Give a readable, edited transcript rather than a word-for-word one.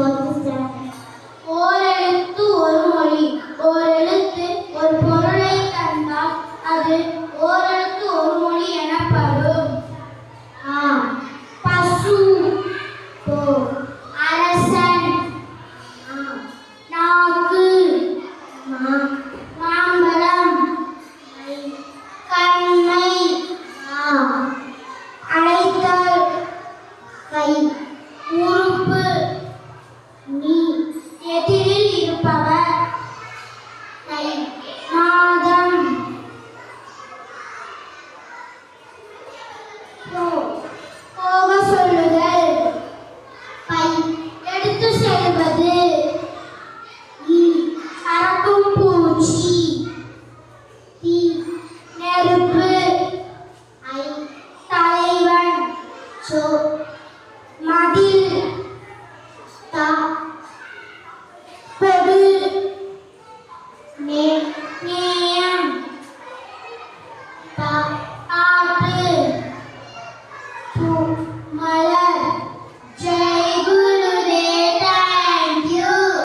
fourth standard. ஓரெழுத்து ஒரு மொழி. ஓரெழுத்து ஒரு பொருளை தந்தால் அது ஓரெழுத்து ஒரு மொழி எனப்படும். பசு, அரசன், நாக்கு, மாம்பழம், கண்மை, அழைத்தல், கை, உறுப்பு, நீ, எதிரில் இருப்பவர், கை, நாதம், போக சொல்லுதல், பை, எடுத்து செல்வது, பறக்கும் பூச்சி, தீ, நெருப்பு, தலைவன், மதில்,